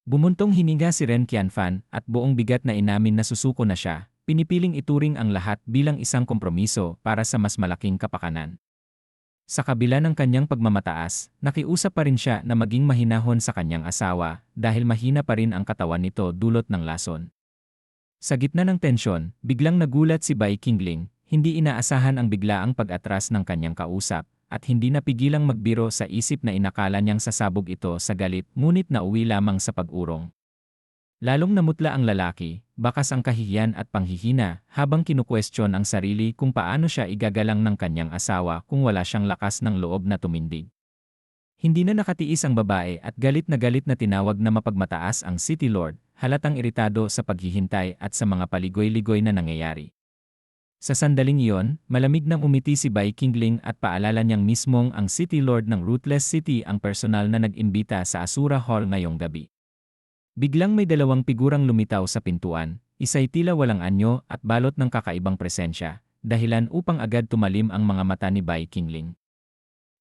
Bumuntong hininga si Ren Qianfan at buong bigat na inamin na susuko na siya, pinipiling ituring ang lahat bilang isang kompromiso para sa mas malaking kapakanan. Sa kabila ng kanyang pagmamataas, nakiusap pa rin siya na maging mahinahon sa kanyang asawa dahil mahina pa rin ang katawan nito dulot ng lason. Sa gitna ng tensyon, biglang nagulat si Bai Qingling, hindi inaasahan ang biglaang pag-atras ng kanyang kausap, at hindi napigilang magbiro sa isip na inakala niyang sasabog ito sa galit ngunit nauwi lamang sa pag-urong. Lalong namutla ang lalaki, bakas ang kahihiyan at panghihina habang kinukwestiyon ang sarili kung paano siya igagalang ng kanyang asawa kung wala siyang lakas ng loob na tumindig. Hindi na nakatiis ang babae at galit na tinawag na mapagmataas ang City Lord, halatang iritado sa paghihintay at sa mga paligoy-ligoy na nangyayari. Sa sandaling iyon, malamig nang umiti si Bai Qingling at paalala niyang mismong ang City Lord ng Ruthless City ang personal na nag-imbita sa Asura Hall ngayong gabi. Biglang may dalawang figurang lumitaw sa pintuan, isa'y tila walang anyo at balot ng kakaibang presensya, dahilan upang agad tumalim ang mga mata ni Bai Qingling.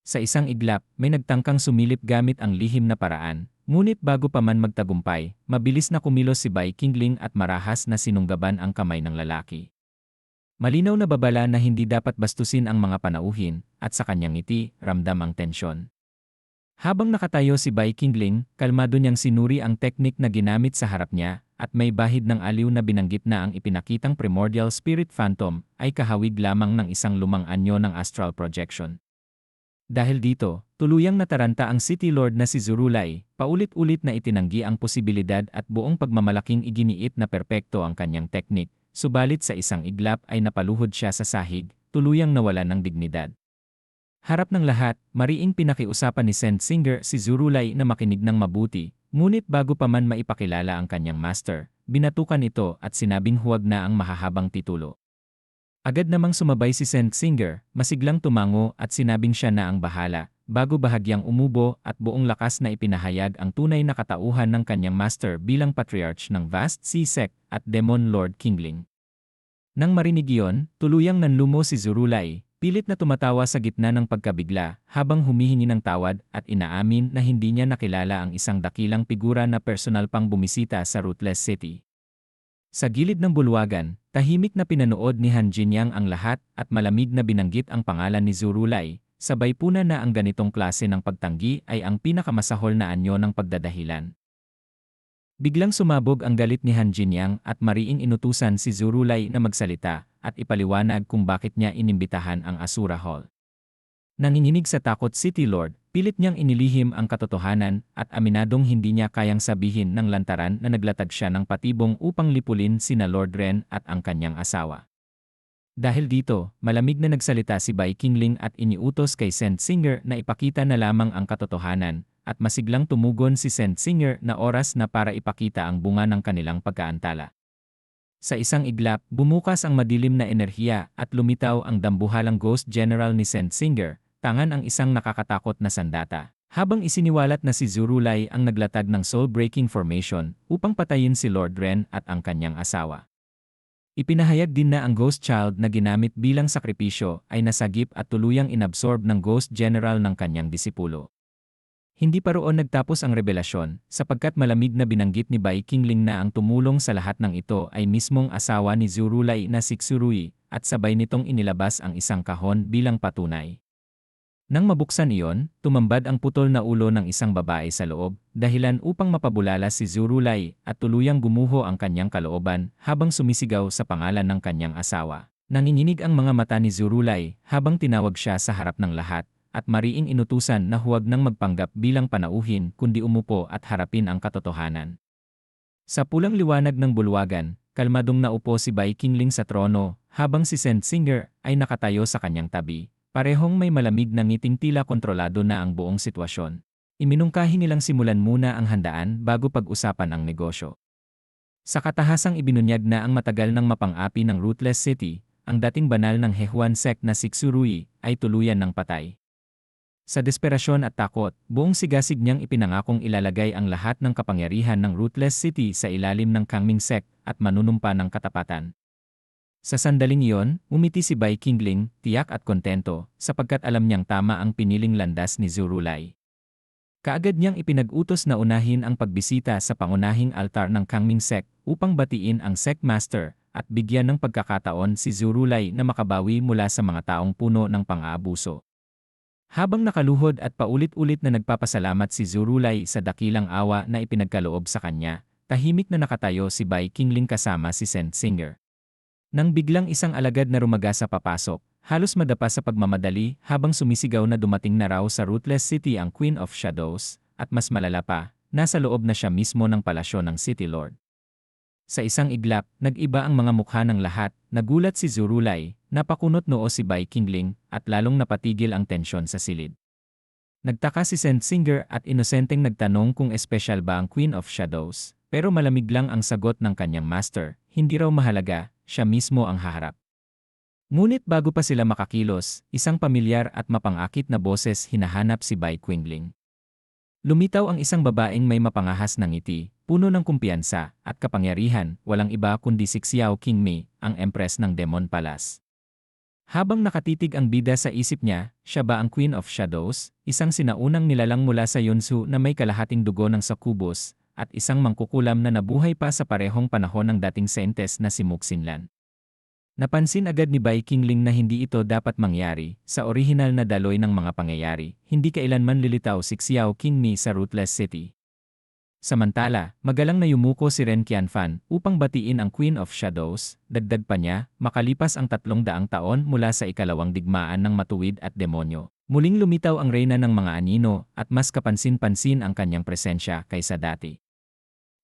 Sa isang iglap, may nagtangkang sumilip gamit ang lihim na paraan, ngunit bago pa man magtagumpay, mabilis na kumilos si Bai Qingling at marahas na sinunggaban ang kamay ng lalaki. Malinaw na babala na hindi dapat bastusin ang mga panauhin, at sa kanyang ngiti, ramdam ang tensyon. Habang nakatayo si Bai Qingling, kalmado niyang sinuri ang teknik na ginamit sa harap niya, at may bahid ng aliw na binanggit na ang ipinakitang primordial spirit phantom ay kahawig lamang ng isang lumang anyo ng astral projection. Dahil dito, tuluyang nataranta ang City Lord na si Zurulai, paulit-ulit na itinanggi ang posibilidad at buong pagmamalaking iginiit na perpekto ang kanyang teknik. Subalit sa isang iglap ay napaluhod siya sa sahig, tuluyang nawalan ng dignidad. Harap ng lahat, mariing pinakiusapan ni Saint Singer si Zurulai na makinig ng mabuti, ngunit bago pa man maipakilala ang kanyang master, binatukan ito at sinabing huwag na ang mahahabang titulo. Agad namang sumabay si Saint Singer, masiglang tumango at sinabing siya na ang bahala, bago bahagyang umubo at buong lakas na ipinahayag ang tunay na katauhan ng kanyang master bilang patriarch ng Vast Sea Sect at Demon Lord Qingling. Nang marinig iyon, tuluyang nanlumo si Zurulai, pilit na tumatawa sa gitna ng pagkabigla habang humihingi ng tawad at inaamin na hindi niya nakilala ang isang dakilang figura na personal pang bumisita sa Ruthless City. Sa gilid ng bulwagan, tahimik na pinanood ni Han Jinyang ang lahat at malamig na binanggit ang pangalan ni Zurulai, sabay puna na ang ganitong klase ng pagtanggi ay ang pinakamasahol na anyo ng pagdadahilan. Biglang sumabog ang galit ni Han Jinyang at mariing inutusan si Zurulai na magsalita at ipaliwanag kung bakit niya inimbitahan ang Asura Hall. Nanginginig sa takot City Lord, pilit niyang inilihim ang katotohanan at aminadong hindi niya kayang sabihin ng lantaran na naglatag siya ng patibong upang lipulin sina Lord Ren at ang kanyang asawa. Dahil dito, malamig na nagsalita si Bai Qingling at iniutos kay Saint Singer na ipakita na lamang ang katotohanan, at masiglang tumugon si Saint Singer na oras na para ipakita ang bunga ng kanilang pagkaantala. Sa isang iglap, bumukas ang madilim na enerhiya at lumitaw ang dambuhalang Ghost General ni Saint Singer, tangan ang isang nakakatakot na sandata. Habang isiniwalat na si Zurulai ang naglatag ng soul-breaking formation upang patayin si Lord Ren at ang kanyang asawa. Ipinahayag din na ang Ghost Child na ginamit bilang sakripisyo ay nasagip at tuluyang inabsorb ng Ghost General ng kanyang disipulo. Hindi pa roon nagtapos ang revelasyon, sapagkat malamig na binanggit ni Bai Qingling na ang tumulong sa lahat ng ito ay mismong asawa ni Zurulai na si Xurui, at sabay nitong inilabas ang isang kahon bilang patunay. Nang mabuksan iyon, tumambad ang putol na ulo ng isang babae sa loob, dahilan upang mapabulala si Zurulai at tuluyang gumuho ang kanyang kalooban habang sumisigaw sa pangalan ng kanyang asawa. Nanginginig ang mga mata ni Zurulai habang tinawag siya sa harap ng lahat, at mariing inutusan na huwag nang magpanggap bilang panauhin kundi umupo at harapin ang katotohanan. Sa pulang liwanag ng bulwagan, kalmadong naupo si Bai Qingling sa trono, habang si Saint Singer ay nakatayo sa kanyang tabi, parehong may malamig na ngiting tila kontrolado na ang buong sitwasyon. Iminungkahi nilang simulan muna ang handaan bago pag-usapan ang negosyo. Sa katahasang ibinunyag na ang matagal ng mapang-api ng Ruthless City, ang dating banal ng Hehuan Sect na si Xurui ay tuluyan ng patay. Sa desperasyon at takot, buong sigasig niyang ipinangakong ilalagay ang lahat ng kapangyarihan ng Ruthless City sa ilalim ng Kangming Sect at manunumpa ng katapatan. Sa sandaling iyon, umiti si Bai Qingling, tiyak at kontento, sapagkat alam niyang tama ang piniling landas ni Zurulai. Kaagad niyang ipinag-utos na unahin ang pagbisita sa pangunahing altar ng Kangming sect upang batiin ang sect master at bigyan ng pagkakataon si Zurulay na makabawi mula sa mga taong puno ng pang-aabuso. Habang nakaluhod at paulit-ulit na nagpapasalamat si Zurulay sa dakilang awa na ipinagkaloob sa kanya, tahimik na nakatayo si Bai Qingling kasama si Saint Singer. Nang biglang isang alagad na rumagasa papasok, halos madapa sa pagmamadali habang sumisigaw na dumating na raw sa Ruthless City ang Queen of Shadows, at mas malala pa, nasa loob na siya mismo ng palasyo ng City Lord. Sa isang iglap, nag-iba ang mga mukha ng lahat, nagulat si Zurulay, napakunot noo si Bai Qingling, at lalong napatigil ang tensyon sa silid. Nagtaka si Saint Singer at inosenteng nagtanong kung espesyal ba ang Queen of Shadows, pero malamig lang ang sagot ng kanyang master, hindi raw mahalaga, siya mismo ang haharap. Ngunit bago pa sila makakilos, isang pamilyar at mapangakit na boses hinahanap si Bai Qingling. Lumitaw ang isang babaeng may mapangahas na ngiti, puno ng kumpiyansa at kapangyarihan, walang iba kundi si Xiao Qingmei, ang empress ng Demon Palace. Habang nakatitig ang bida sa isip niya, siya ba ang Queen of Shadows, isang sinaunang nilalang mula sa Yunsu na may kalahating dugo ng Succubus, at isang mangkukulam na nabuhay pa sa parehong panahon ng dating Saintess na si Muxinlan. Napansin agad ni Bai Qingling na hindi ito dapat mangyari, sa orihinal na daloy ng mga pangyayari, hindi kailanman lilitaw si Xiao Qingmei sa Ruthless City. Samantala, magalang na yumuko si Ren Qianfan upang batiin ang Queen of Shadows, dagdag pa niya, makalipas ang 300 taon mula sa ikalawang digmaan ng matuwid at demonyo. Muling lumitaw ang reyna ng mga anino at mas kapansin-pansin ang kanyang presensya kaysa dati.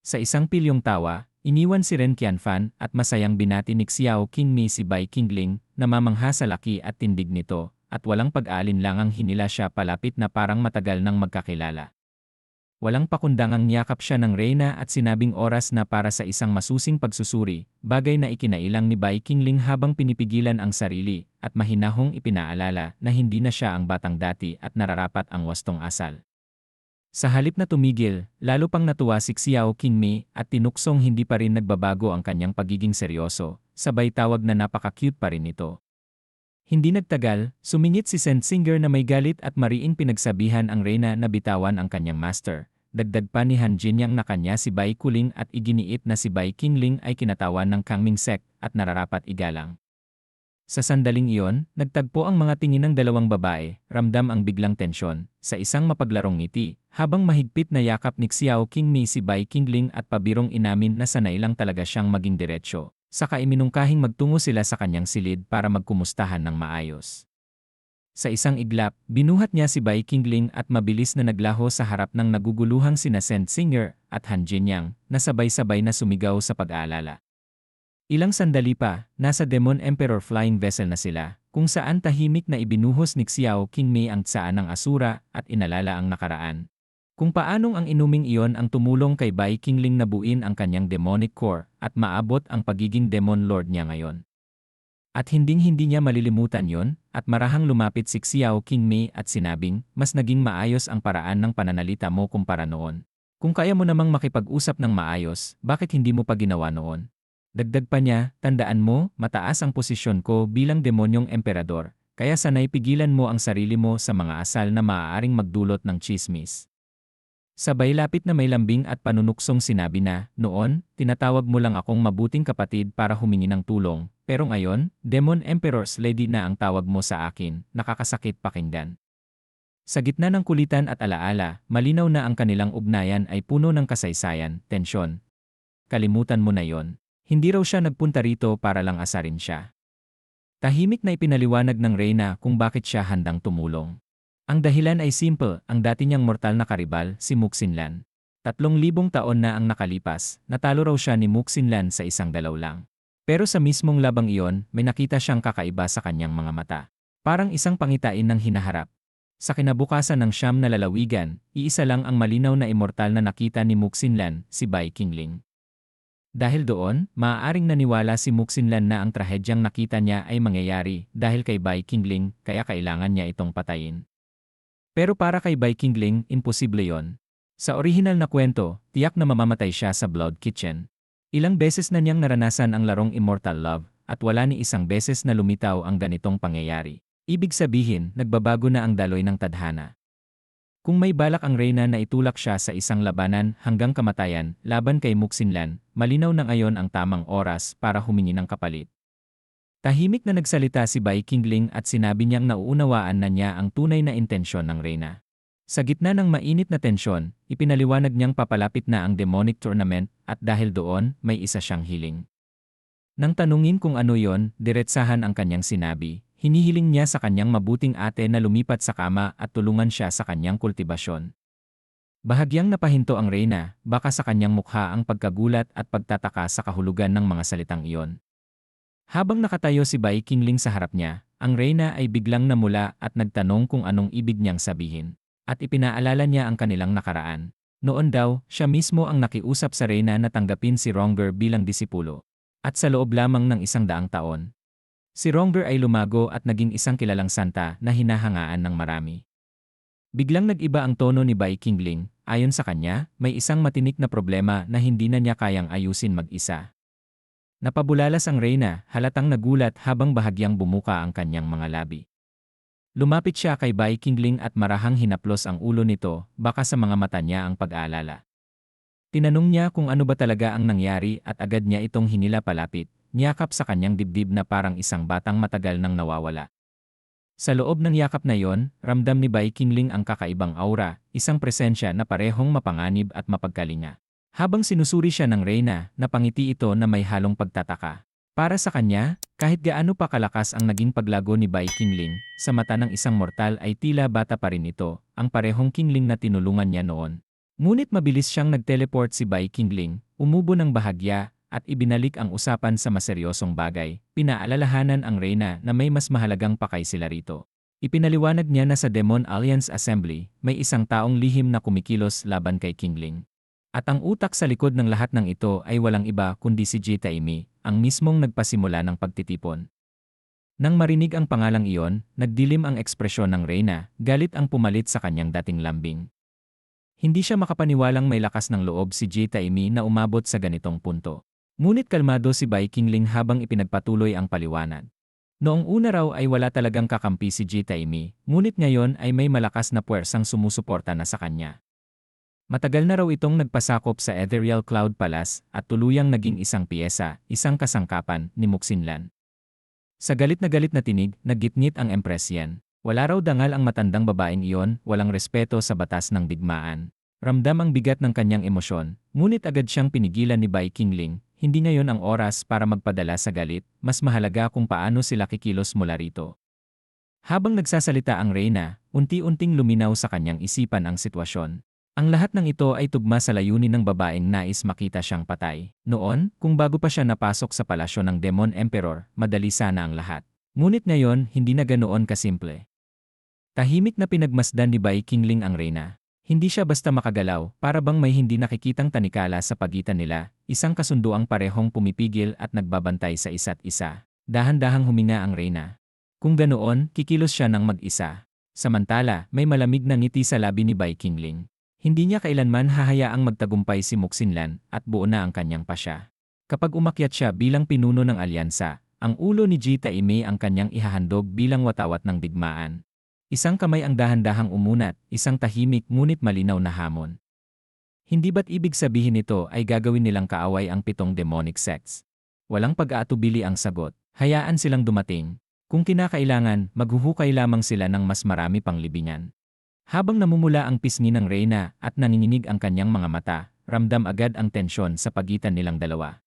Sa isang pilyong tawa, iniwan si Ren Qianfan at masayang binati ni Xiao Qingmei si Bai Qingling na mamangha sa laki at tindig nito at walang pag-aalinlangang hinila siya palapit na parang matagal nang magkakilala. Walang pakundangang niyakap siya ng reyna at sinabing oras na para sa isang masusing pagsusuri, bagay na ikinailang ni Bai Qingling habang pinipigilan ang sarili at mahinahong ipinaalala na hindi na siya ang batang dati at nararapat ang wastong asal. Sa halip na tumigil, lalo pang natuwa si Xiao Qingmei at tinuksong hindi pa rin nagbabago ang kanyang pagiging seryoso, sabay tawag na napaka-cute pa rin ito. Hindi nagtagal, sumingit si Saint Singer na may galit at mariing pinagsabihan ang reyna na bitawan ang kanyang master. Dagdag pa ni Han Jinyang na kanya si Bai Qingling at iginiit na si Bai Qingling ay kinatawan ng Kangming sect at nararapat igalang. Sa sandaling iyon, nagtagpo ang mga tingin ng dalawang babae, ramdam ang biglang tensyon, sa isang mapaglarong ngiti, habang mahigpit na yakap ni Xiao Qingmei si Bai Qingling at pabirong inamin na sanay lang talaga siyang maging diretsyo. Saka iminungkahing magtungo sila sa kanyang silid para magkumustahan ng maayos. Sa isang iglap, binuhat niya si Bai Qingling at mabilis na naglaho sa harap ng naguguluhang sina Saint Singer at Han Jinyang, na sabay-sabay na sumigaw sa pag-aalala. Ilang sandali pa, nasa Demon Emperor flying vessel na sila, kung saan tahimik na ibinuhos ni Xiao Qingmei ang tsaan ng Asura at inalala ang nakaraan. Kung paanong ang inuming iyon ang tumulong kay Bai Qingling na buuin ang kanyang demonic core at maabot ang pagiging Demon Lord niya ngayon. At hinding-hindi niya malilimutan yon, at marahang lumapit si Xiao Qingmei at sinabing, mas naging maayos ang paraan ng pananalita mo kumpara noon. Kung kaya mo namang makipag-usap ng maayos, bakit hindi mo pa ginawa noon? Dagdag pa niya, tandaan mo, mataas ang posisyon ko bilang demonyong emperador, kaya sanay pigilan mo ang sarili mo sa mga asal na maaaring magdulot ng tsismis. Sabay lapit na may lambing at panunuksong sinabi na, noon, tinatawag mo lang akong mabuting kapatid para humingi ng tulong, pero ngayon, Demon Emperor's Lady na ang tawag mo sa akin, nakakasakit pakinggan. Sa gitna ng kulitan at alaala, malinaw na ang kanilang ugnayan ay puno ng kasaysayan, tensyon. Kalimutan mo na yon. Hindi raw siya nagpunta rito para lang asarin siya. Tahimik na ipinaliwanag ng reyna kung bakit siya handang tumulong. Ang dahilan ay simple, ang dati niyang mortal na karibal, si Muxinlan. 3,000 taon na ang nakalipas, natalo raw siya ni Muxinlan sa isang dalaw lang. Pero sa mismong labang iyon, may nakita siyang kakaiba sa kanyang mga mata. Parang isang pangitain ng hinaharap. Sa kinabukasan ng siyam na lalawigan, iisa lang ang malinaw na immortal na nakita ni Muxinlan, si Bai Qingling. Dahil doon, maaaring naniwala si Muxinlan na ang trahedyang nakita niya ay mangyayari dahil kay Bai Qingling, kaya kailangan niya itong patayin. Pero para kay Bai Qingling, imposible yon. Sa orihinal na kwento, tiyak na mamamatay siya sa Blood Kitchen. Ilang beses na niyang naranasan ang larong Immortal Love, at wala ni isang beses na lumitaw ang ganitong pangyayari. Ibig sabihin, nagbabago na ang daloy ng tadhana. Kung may balak ang Reyna na itulak siya sa isang labanan hanggang kamatayan laban kay Muxinlan, malinaw na ngayon ang tamang oras para humingi ng kapalit. Tahimik na nagsalita si Bai Qingling at sinabi niyang nauunawaan na niya ang tunay na intensyon ng Reyna. Sa gitna ng mainit na tensyon, ipinaliwanag niyang papalapit na ang demonic tournament at dahil doon, may isa siyang hiling. Nang tanungin kung ano yon, diretsahan ang kanyang sinabi. Hinihiling niya sa kanyang mabuting ate na lumipat sa kama at tulungan siya sa kanyang kultibasyon. Bahagyang napahinto ang Reyna, baka sa kanyang mukha ang pagkagulat at pagtataka sa kahulugan ng mga salitang iyon. Habang nakatayo si Bai Qingling sa harap niya, ang Reyna ay biglang namula at nagtanong kung anong ibig niyang sabihin. At ipinaalala niya ang kanilang nakaraan. Noon daw, siya mismo ang nakiusap sa Reyna na tanggapin si Ronger bilang disipulo. At sa loob lamang ng 100 taon. Si Ronger ay lumago at naging isang kilalang santa na hinahangaan ng marami. Biglang nag-iba ang tono ni Bai Qingling. Ayon sa kanya, may isang matinik na problema na hindi na niya kayang ayusin mag-isa. Napabulalas ang Reyna, halatang nagulat habang bahagyang bumuka ang kanyang mga labi. Lumapit siya kay Bai Qingling at marahang hinaplos ang ulo nito, baka sa mga mata niya ang pag-aalala. Tinanong niya kung ano ba talaga ang nangyari at agad niya itong hinila palapit. Niyakap sa kanyang dibdib na parang isang batang matagal nang nawawala. Sa loob ng yakap na yon, ramdam ni Bai Qingling ang kakaibang aura, isang presensya na parehong mapanganib at mapagkalinga. Habang sinusuri siya ng Reyna, napangiti ito na may halong pagtataka. Para sa kanya, kahit gaano pa kalakas ang naging paglago ni Bai Qingling, sa mata ng isang mortal ay tila bata pa rin ito, ang parehong Qingling na tinulungan niya noon. Ngunit mabilis siyang nag-teleport si Bai Qingling, umubo ng bahagya, at ibinalik ang usapan sa maseryosong bagay. Pinaalalahanan ang Reyna na may mas mahalagang pakay sila rito. Ipinaliwanag niya na sa Demon Alliance Assembly, may isang taong lihim na kumikilos laban kay Qingling. At ang utak sa likod ng lahat ng ito ay walang iba kundi si Ji Taimi, ang mismong nagpasimula ng pagtitipon. Nang marinig ang pangalang iyon, nagdilim ang ekspresyon ng Reyna, galit ang pumalit sa kanyang dating lambing. Hindi siya makapaniwalang may lakas ng loob si Ji Taimi na umabot sa ganitong punto. Ngunit kalmado si Bai Qingling habang ipinagpatuloy ang paliwanag. Noong una raw ay wala talagang kakampi si Ji Taimi, ngunit ngayon ay may malakas na puwersang sumusuporta na sa kanya. Matagal na raw itong nagpasakop sa Ethereal Cloud Palace at tuluyang naging isang piyesa, isang kasangkapan ni Muxinlan. Sa galit na tinig, naggitngit ang Empress Yan. Wala raw dangal ang matandang babaeng iyon, walang respeto sa batas ng digmaan. Ramdam ang bigat ng kanyang emosyon, ngunit agad siyang pinigilan ni Bai Qingling. Hindi ngayon ang oras para magpadala sa galit, mas mahalaga kung paano sila kikilos mula rito. Habang nagsasalita ang Reyna, unti-unting luminaw sa kanyang isipan ang sitwasyon. Ang lahat ng ito ay tugma sa layunin ng babaeng nais makita siyang patay. Noon, kung bago pa siya napasok sa palasyo ng Demon Emperor, madali sana ang lahat. Ngunit ngayon, hindi na ganoon kasimple. Tahimik na pinagmasdan ni Bai Qingling ang Reyna. Hindi siya basta makagalaw, para bang may hindi nakikitang tanikala sa pagitan nila, isang kasunduang parehong pumipigil at nagbabantay sa isa't isa. Dahan-dahang huminga ang Reyna. Kung ganoon, kikilos siya ng mag-isa. Samantala, may malamig na ngiti sa labi ni Bai Qingling. Hindi niya kailanman hahayaang magtagumpay si Muxinlan at buo na ang kanyang pasya. Kapag umakyat siya bilang pinuno ng alyansa, ang ulo ni Ji Taimi ang kanyang ihahandog bilang watawat ng digmaan. Isang kamay ang dahan-dahang umunat, isang tahimik ngunit malinaw na hamon. Hindi ba't ibig sabihin nito ay gagawin nilang kaaway ang 7 demonic sects? Walang pag-aatubili ang sagot, hayaan silang dumating. Kung kinakailangan, maghuhukay lamang sila ng mas marami pang libingan. Habang namumula ang pisngi ng Reyna at nanginginig ang kanyang mga mata, ramdam agad ang tensyon sa pagitan nilang dalawa.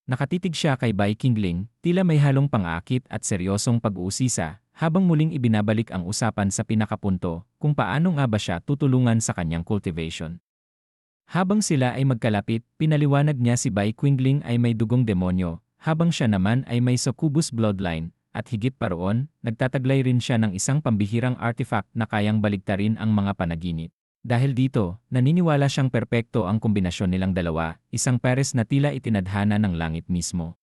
Nakatitig siya kay Bai Qingling, tila may halong pang-aakit at seryosong pag-uusisa, habang muling ibinabalik ang usapan sa pinakapunto kung paano nga ba siya tutulungan sa kanyang cultivation. Habang sila ay magkalapit, pinaliwanag niya si Bai Qingling ay may dugong demonyo, habang siya naman ay may succubus bloodline, at higit pa roon, nagtataglay rin siya ng isang pambihirang artifact na kayang baligtarin ang mga panaginip. Dahil dito, naniniwala siyang perpekto ang kombinasyon nilang dalawa, isang pares na tila itinadhana ng langit mismo.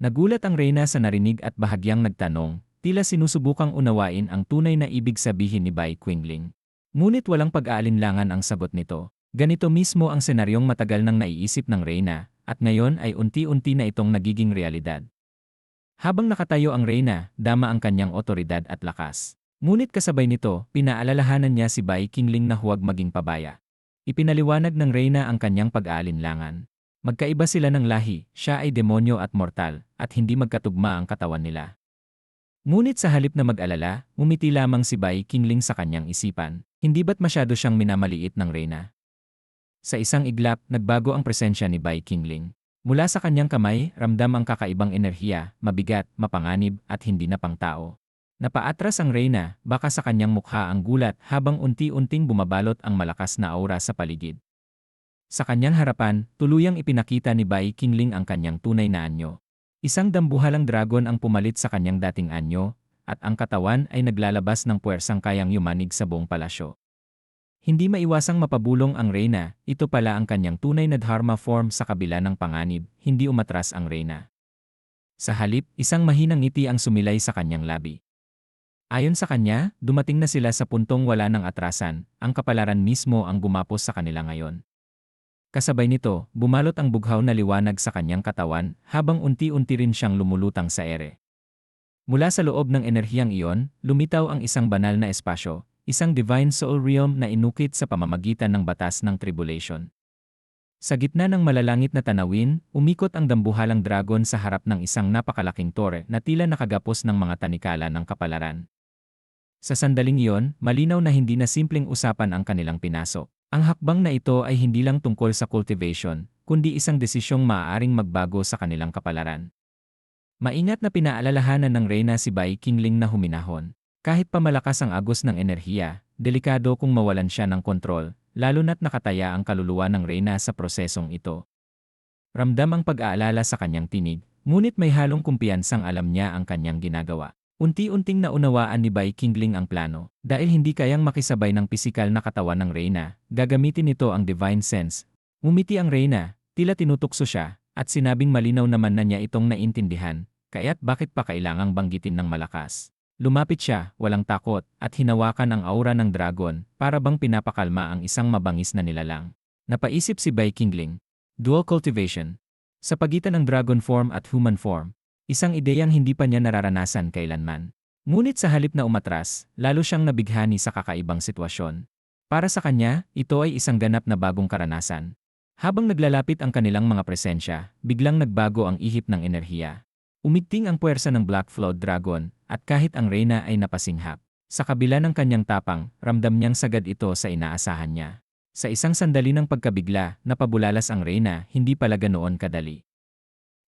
Nagulat ang Reyna sa narinig at bahagyang nagtanong, tila sinusubukang unawain ang tunay na ibig sabihin ni Bai Qingling. Ngunit walang pag-aalinlangan ang sagot nito. Ganito mismo ang senaryong matagal nang naiisip ng Reyna, at ngayon ay unti-unti na itong nagiging realidad. Habang nakatayo ang Reyna, dama ang kanyang otoridad at lakas. Ngunit kasabay nito, pinaalalahanan niya si Bai Qingling na huwag maging pabaya. Ipinaliwanag ng Reyna ang kanyang pag-aalinlangan. Magkaiba sila ng lahi, siya ay demonyo at mortal, at hindi magkatugma ang katawan nila. Ngunit sa halip na mag-alala, umiti lamang si Bai Qingling sa kanyang isipan. Hindi ba't masyado siyang minamaliit ng Reyna? Sa isang iglap, nagbago ang presensya ni Bai Qingling. Mula sa kanyang kamay, ramdam ang kakaibang enerhiya, mabigat, mapanganib, at hindi na pangtao. Napaatras ang Reyna, baka sa kanyang mukha ang gulat habang unti-unting bumabalot ang malakas na aura sa paligid. Sa kanyang harapan, tuluyang ipinakita ni Bai Qingling ang kanyang tunay na anyo. Isang dambuhalang dragon ang pumalit sa kanyang dating anyo, at ang katawan ay naglalabas ng puwersang kayang yumanig sa buong palasyo. Hindi maiwasang mapabulong ang Reyna, ito pala ang kanyang tunay na Dharma form sa kabila ng panganib, hindi umatras ang Reyna. Sa halip, isang mahinang ngiti ang sumilay sa kanyang labi. Ayon sa kanya, dumating na sila sa puntong wala ng atrasan, ang kapalaran mismo ang gumapos sa kanila ngayon. Kasabay nito, bumalot ang bughaw na liwanag sa kanyang katawan habang unti-unti rin siyang lumulutang sa ere. Mula sa loob ng enerhiyang iyon, lumitaw ang isang banal na espasyo, isang divine soul realm na inukit sa pamamagitan ng batas ng tribulation. Sa gitna ng malalangit na tanawin, umikot ang dambuhalang dragon sa harap ng isang napakalaking tore na tila nakagapos ng mga tanikala ng kapalaran. Sa sandaling iyon, malinaw na hindi na simpleng usapan ang kanilang pinasok. Ang hakbang na ito ay hindi lang tungkol sa cultivation, kundi isang desisyong maaaring magbago sa kanilang kapalaran. Maingat na pinaalalahanan ng Reyna si Bai Qingling na huminahon. Kahit pa malakas ang agos ng enerhiya, delikado kung mawalan siya ng kontrol, lalo na't nakataya ang kaluluwa ng Reyna sa prosesong ito. Ramdam ang pag-aalala sa kanyang tinig, ngunit may halong kumpiyansang alam niya ang kanyang ginagawa. Unti-unting naunawaan ni Bai Qingling ang plano. Dahil hindi kayang makisabay ng pisikal na katawan ng Reyna, gagamitin nito ang divine sense. Ngumiti ang Reyna, tila tinutukso siya, at sinabing malinaw naman na niya itong naintindihan, kaya't bakit pa kailangang banggitin ng malakas. Lumapit siya, walang takot, at hinawakan ang aura ng dragon, para bang pinapakalma ang isang mabangis na nilalang. Napaisip si Bai Qingling. Dual cultivation. Sa pagitan ng dragon form at human form, isang ideyang hindi pa niya nararanasan kailanman. Ngunit sa halip na umatras, lalo siyang nabighani sa kakaibang sitwasyon. Para sa kanya, ito ay isang ganap na bagong karanasan. Habang naglalapit ang kanilang mga presensya, biglang nagbago ang ihip ng enerhiya. Umigting ang puwersa ng Black Flood Dragon, at kahit ang Reyna ay napasinghap. Sa kabila ng kanyang tapang, ramdam niyang sagad ito sa inaasahan niya. Sa isang sandali ng pagkabigla, napabulalas ang Reyna, hindi pala ganoon kadali.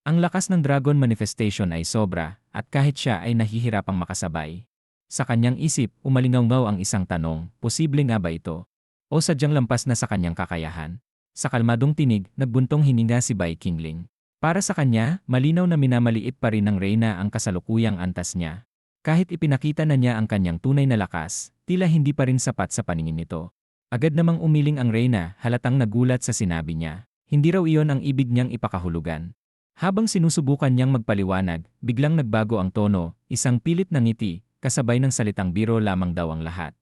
Ang lakas ng dragon manifestation ay sobra, at kahit siya ay nahihirapang makasabay. Sa kanyang isip, umalingaw-ngaw ang isang tanong, posible nga ba ito? O sadyang lampas na sa kanyang kakayahan? Sa kalmadong tinig, nagbuntong hininga si Bai Qingling. Para sa kanya, malinaw na minamaliit pa rin ng Reyna ang kasalukuyang antas niya. Kahit ipinakita na niya ang kanyang tunay na lakas, tila hindi pa rin sapat sa paningin nito. Agad namang umiling ang Reyna, halatang nagulat sa sinabi niya. Hindi raw iyon ang ibig niyang ipakahulugan. Habang sinusubukan niyang magpaliwanag, biglang nagbago ang tono, isang pilit na ngiti, kasabay ng salitang biro lamang daw ang lahat.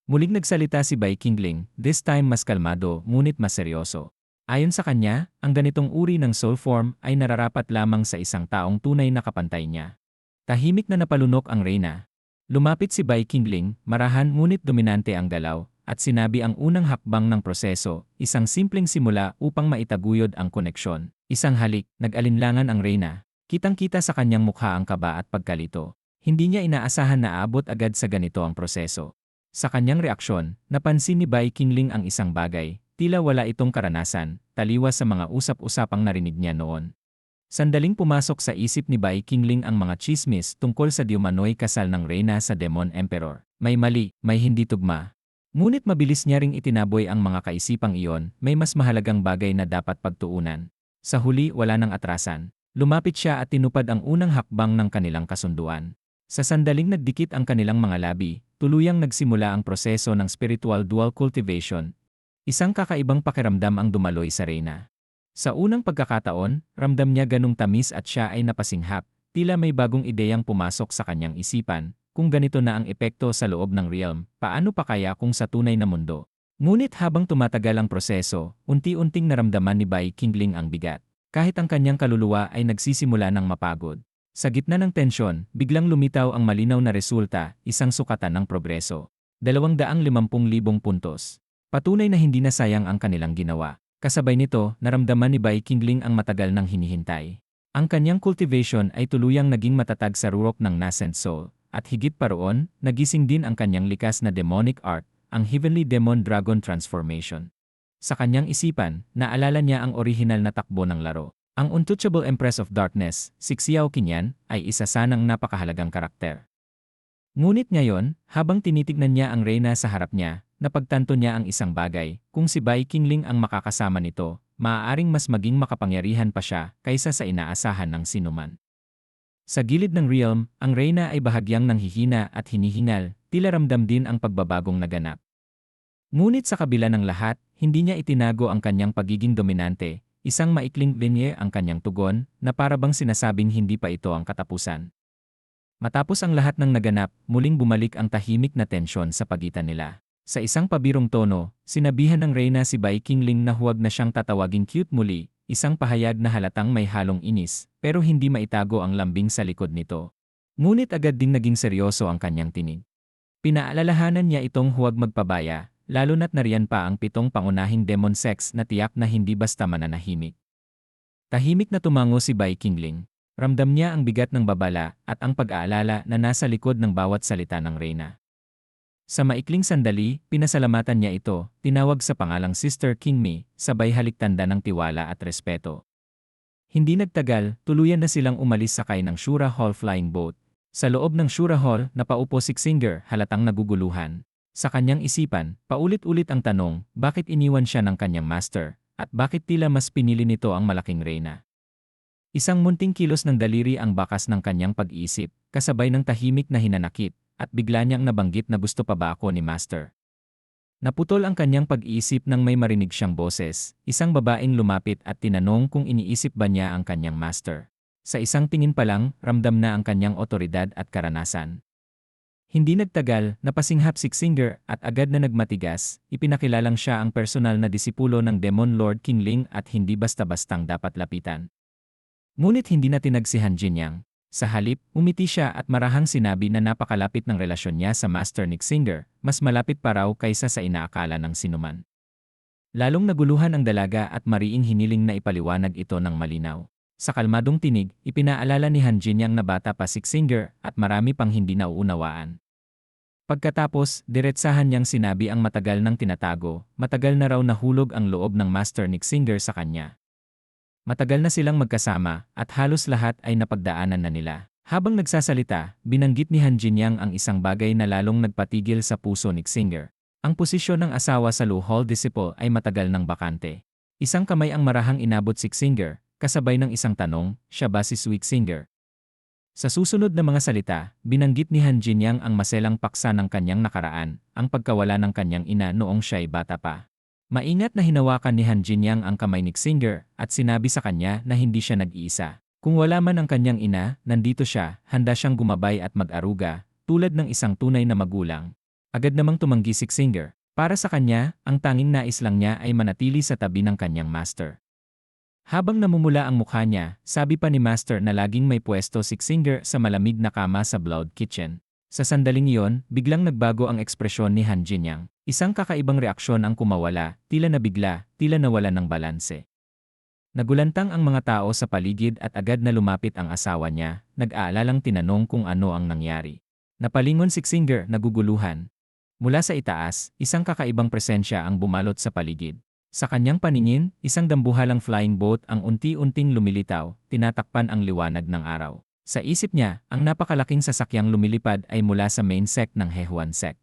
Muling nagsalita si Bai Qingling, this time mas kalmado, ngunit mas seryoso. Ayon sa kanya, ang ganitong uri ng soul form ay nararapat lamang sa isang taong tunay na kapantay niya. Tahimik na napalunok ang Reyna. Lumapit si Bai Qingling, marahan ngunit dominante ang galaw, at sinabi ang unang hakbang ng proseso, isang simpleng simula upang maitaguyod ang koneksyon. Isang halik, nag-alinlangan ang Reyna. Kitang-kita sa kanyang mukha ang kaba at pagkalito. Hindi niya inaasahan na aabot agad sa ganito ang proseso. Sa kanyang reaksyon, napansin ni Bai Qingling ang isang bagay, tila wala itong karanasan, taliwas sa mga usap-usapang narinig niya noon. Sandaling pumasok sa isip ni Bai Qingling ang mga chismis tungkol sa diumanoy kasal ng Reyna sa Demon Emperor. May mali, may hindi tugma. Ngunit mabilis niya ring itinaboy ang mga kaisipang iyon, may mas mahalagang bagay na dapat pagtuunan. Sa huli, wala nang atrasan. Lumapit siya at tinupad ang unang hakbang ng kanilang kasunduan. Sa sandaling nagdikit ang kanilang mga labi, tuluyang nagsimula ang proseso ng spiritual dual cultivation. Isang kakaibang pakiramdam ang dumaloy sa Reyna. Sa unang pagkakataon, ramdam niya ganong tamis at siya ay napasinghap, tila may bagong ideyang pumasok sa kanyang isipan. Kung ganito na ang epekto sa loob ng realm, paano pa kaya kung sa tunay na mundo? Ngunit habang tumatagal ang proseso, unti-unting naramdaman ni Bai Qingling ang bigat. Kahit ang kanyang kaluluwa ay nagsisimula ng mapagod. Sa gitna ng tensyon, biglang lumitaw ang malinaw na resulta, isang sukatan ng progreso. 250,000 puntos. Patunay na hindi na sayang ang kanilang ginawa. Kasabay nito, naramdaman ni Bai Qingling ang matagal nang hinihintay. Ang kanyang cultivation ay tuluyang naging matatag sa rurok ng Nascent Soul, at higit pa roon, nagising din ang kanyang likas na demonic art, ang Heavenly Demon Dragon Transformation. Sa kanyang isipan, naalala niya ang orihinal na takbo ng laro. Ang Untouchable Empress of Darkness, si Xiao Qinyan, ay isa sanang napakahalagang karakter. Ngunit ngayon, habang tinitignan niya ang reyna sa harap niya, napagtanto niya ang isang bagay, kung si Bai Qingling ang makakasama nito, maaaring mas maging makapangyarihan pa siya kaysa sa inaasahan ng sinuman. Sa gilid ng realm, ang reyna ay bahagyang nanghihina at hinihingal, tila ramdam din ang pagbabagong naganap. Ngunit sa kabila ng lahat, hindi niya itinago ang kanyang pagiging dominante, isang maikling linye ang kanyang tugon na parabang sinasabing hindi pa ito ang katapusan. Matapos ang lahat ng naganap, muling bumalik ang tahimik na tensyon sa pagitan nila. Sa isang pabirong tono, sinabihan ng reyna si Bai Qingling na huwag na siyang tatawaging cute muli, isang pahayag na halatang may halong inis, pero hindi maitago ang lambing sa likod nito. Ngunit agad ding naging seryoso ang kanyang tinig. Pinaalalahanan niya itong huwag magpabaya, lalo na't nariyan pa ang 7 pangunahing demon sex na tiyak na hindi basta mananahimik. Tahimik na tumango si Bai Qingling. Ramdam niya ang bigat ng babala at ang pag-aalala na nasa likod ng bawat salita ng reyna. Sa maikling sandali, pinasalamatan niya ito, tinawag sa pangalang Sister Qingmi, sabay haliktanda ng tiwala at respeto. Hindi nagtagal, tuluyan na silang umalis sakay ng Shura Hall flying boat. Sa loob ng Shura Hall, napaupo si Xinger, halatang naguguluhan. Sa kanyang isipan, paulit-ulit ang tanong, bakit iniwan siya ng kanyang master, at bakit tila mas pinili nito ang malaking reyna. Isang munting kilos ng daliri ang bakas ng kanyang pag-iisip, kasabay ng tahimik na hinanakit, at bigla niyang nabanggit na gusto pa ba ako ni Master. Naputol ang kanyang pag-iisip nang may marinig siyang boses, isang babaeng lumapit at tinanong kung iniisip ba niya ang kanyang master. Sa isang tingin pa lang, ramdam na ang kanyang otoridad at karanasan. Hindi nagtagal, napasinghap si Xinger at agad na nagmatigas, ipinakilalang siya ang personal na disipulo ng Demon Lord Qingling at hindi basta-bastang dapat lapitan. Ngunit hindi na tinag si Han Jinyang. Sa halip, umiti siya at marahang sinabi na napakalapit ng relasyon niya sa Master ni Xinger, mas malapit pa raw kaysa sa inaakala ng sinuman. Lalong naguluhan ang dalaga at mariing hiniling na ipaliwanag ito ng malinaw. Sa kalmadong tinig, ipinaalala ni Han Jinyang na bata pa si Xinger at marami pang hindi nauunawaan. Pagkatapos, diretsahan niyang sinabi ang matagal nang tinatago, matagal na raw nahulog ang loob ng Master ni Xinger sa kanya. Matagal na silang magkasama at halos lahat ay napagdaanan na nila. Habang nagsasalita, binanggit ni Han Jinyang ang isang bagay na lalong nagpatigil sa puso ni Xinger. Ang posisyon ng asawa sa Lu Hall Disciple ay matagal nang bakante. Isang kamay ang marahang inabot si Xinger, kasabay ng isang tanong, siya ba si Sui Xinger? Sa susunod na mga salita, binanggit ni Han Jinyang ang maselang paksa ng kanyang nakaraan, ang pagkawala ng kanyang ina noong siya'y bata pa. Maingat na hinawakan ni Han Jinyang ang kamay ni Xinger at sinabi sa kanya na hindi siya nag-iisa. Kung wala man ang kanyang ina, nandito siya, handa siyang gumabay at mag-aruga, tulad ng isang tunay na magulang. Agad namang tumanggi si Xinger. Para sa kanya, ang tanging nais lang niya ay manatili sa tabi ng kanyang master. Habang namumula ang mukha niya, sabi pa ni Master na laging may pwesto si Xinger sa malamig na kama sa Blood Kitchen. Sa sandaling iyon, biglang nagbago ang ekspresyon ni Han Jinyang. Isang kakaibang reaksyon ang kumawala, tila nabigla, tila nawalan ng balanse. Nagulantang ang mga tao sa paligid at agad na lumapit ang asawa niya, nag-aalalang tinanong kung ano ang nangyari. Napalingon si Xinger, naguguluhan. Mula sa itaas, isang kakaibang presensya ang bumalot sa paligid. Sa kanyang paningin, isang dambuhalang flying boat ang unti-unting lumilitaw, tinatakpan ang liwanag ng araw. Sa isip niya, ang napakalaking sasakyang lumilipad ay mula sa main sect ng Hehuan sect.